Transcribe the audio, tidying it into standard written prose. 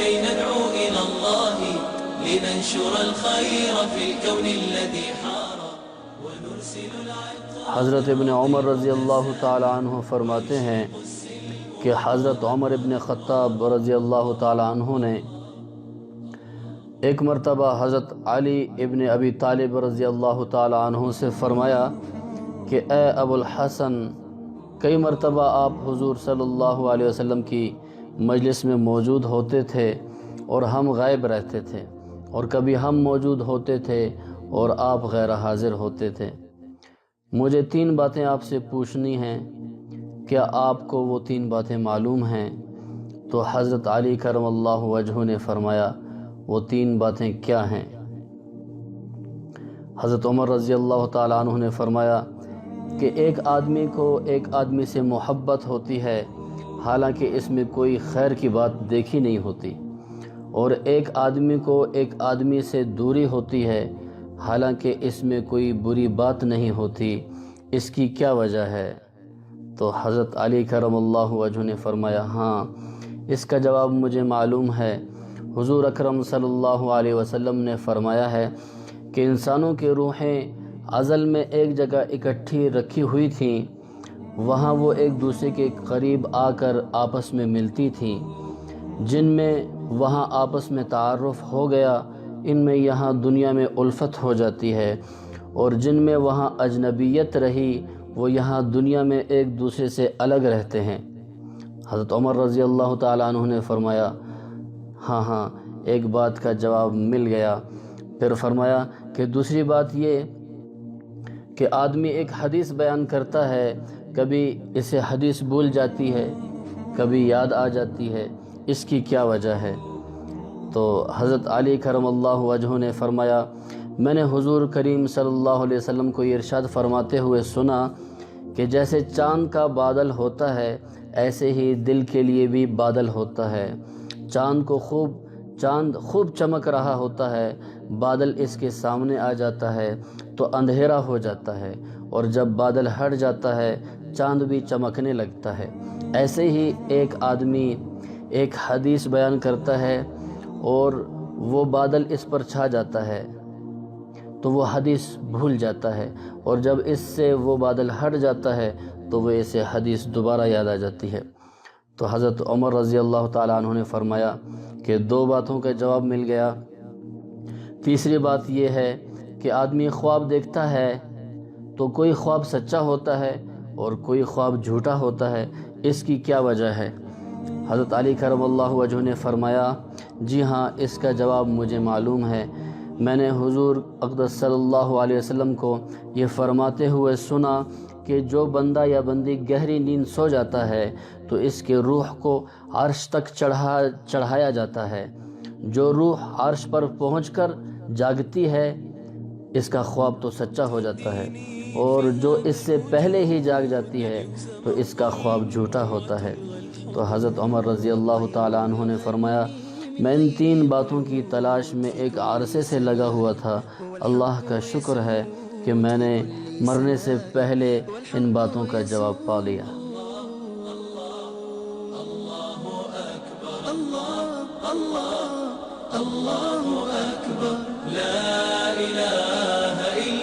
كي ندعو إلى الله لننشر الخير في الكون الذي حار ونرسل العطر. حضرت ابن عمر رضی اللہ تعالی عنہ فرماتے ہیں کہ حضرت عمر ابن خطاب رضی اللہ تعالی عنہ نے ایک مرتبہ حضرت علی ابن ابی طالب رضی اللہ تعالی عنہ سے فرمایا کہ اے ابو الحسن، کئی مرتبہ آپ حضور صلی اللہ علیہ وسلم کی مجلس میں موجود ہوتے تھے اور ہم غائب رہتے تھے، اور کبھی ہم موجود ہوتے تھے اور آپ غیر حاضر ہوتے تھے۔ مجھے 3 باتیں آپ سے پوچھنی ہیں، کیا آپ کو وہ 3 باتیں معلوم ہیں؟ تو حضرت علی کرم اللہ وجہہ نے فرمایا وہ 3 باتیں کیا ہیں؟ حضرت عمر رضی اللہ تعالیٰ عنہ نے فرمایا کہ ایک آدمی کو ایک آدمی سے محبت ہوتی ہے حالانکہ اس میں کوئی خیر کی بات دیکھی نہیں ہوتی، اور ایک آدمی کو ایک آدمی سے دوری ہوتی ہے حالانکہ اس میں کوئی بری بات نہیں ہوتی، اس کی کیا وجہ ہے؟ تو حضرت علی کرم اللہ وجہہ نے فرمایا ہاں، اس کا جواب مجھے معلوم ہے۔ حضور اکرم صلی اللہ علیہ وسلم نے فرمایا ہے کہ انسانوں کی روحیں ازل میں ایک جگہ اکٹھی رکھی ہوئی تھیں، وہاں وہ ایک دوسرے کے قریب آ کر آپس میں ملتی تھیں، جن میں وہاں آپس میں تعارف ہو گیا، ان میں یہاں دنیا میں الفت ہو جاتی ہے، اور جن میں وہاں اجنبیت رہی وہ یہاں دنیا میں ایک دوسرے سے الگ رہتے ہیں۔ حضرت عمر رضی اللہ تعالیٰ عنہ نے فرمایا ہاں، ایک بات کا جواب مل گیا۔ پھر فرمایا کہ دوسری بات یہ کہ آدمی ایک حدیث بیان کرتا ہے، کبھی اسے حدیث بھول جاتی ہے، کبھی یاد آ جاتی ہے، اس کی کیا وجہ ہے؟ تو حضرت علی کرم اللہ وجہہ نے فرمایا میں نے حضور کریم صلی اللہ علیہ وسلم کو یہ ارشاد فرماتے ہوئے سنا کہ جیسے چاند کا بادل ہوتا ہے ایسے ہی دل کے لیے بھی بادل ہوتا ہے۔ چاند خوب چمک رہا ہوتا ہے، بادل اس کے سامنے آ جاتا ہے تو اندھیرا ہو جاتا ہے، اور جب بادل ہٹ جاتا ہے چاند بھی چمکنے لگتا ہے۔ ایسے ہی ایک آدمی ایک حدیث بیان کرتا ہے اور وہ بادل اس پر چھا جاتا ہے تو وہ حدیث بھول جاتا ہے، اور جب اس سے وہ بادل ہٹ جاتا ہے تو وہ اسے حدیث دوبارہ یاد آ جاتی ہے۔ تو حضرت عمر رضی اللہ تعالیٰ عنہ نے فرمایا کہ 2 باتوں کا جواب مل گیا۔ تیسری بات یہ ہے کہ آدمی خواب دیکھتا ہے تو کوئی خواب سچا ہوتا ہے اور کوئی خواب جھوٹا ہوتا ہے، اس کی کیا وجہ ہے؟ حضرت علی کرم اللہ وجہہ نے فرمایا جی ہاں، اس کا جواب مجھے معلوم ہے۔ میں نے حضور اقدس صلی اللہ علیہ وسلم کو یہ فرماتے ہوئے سنا کہ جو بندہ یا بندی گہری نیند سو جاتا ہے تو اس کے روح کو عرش تک چڑھایا جاتا ہے، جو روح عرش پر پہنچ کر جاگتی ہے اس کا خواب تو سچا ہو جاتا ہے، اور جو اس سے پہلے ہی جاگ جاتی ہے تو اس کا خواب جھوٹا ہوتا ہے۔ تو حضرت عمر رضی اللہ تعالیٰ عنہ نے فرمایا میں ان 3 باتوں کی تلاش میں ایک عرصے سے لگا ہوا تھا، اللہ کا شکر ہے کہ میں نے مرنے سے پہلے ان باتوں کا جواب پا لیا۔ الله أكبر لا إله إلا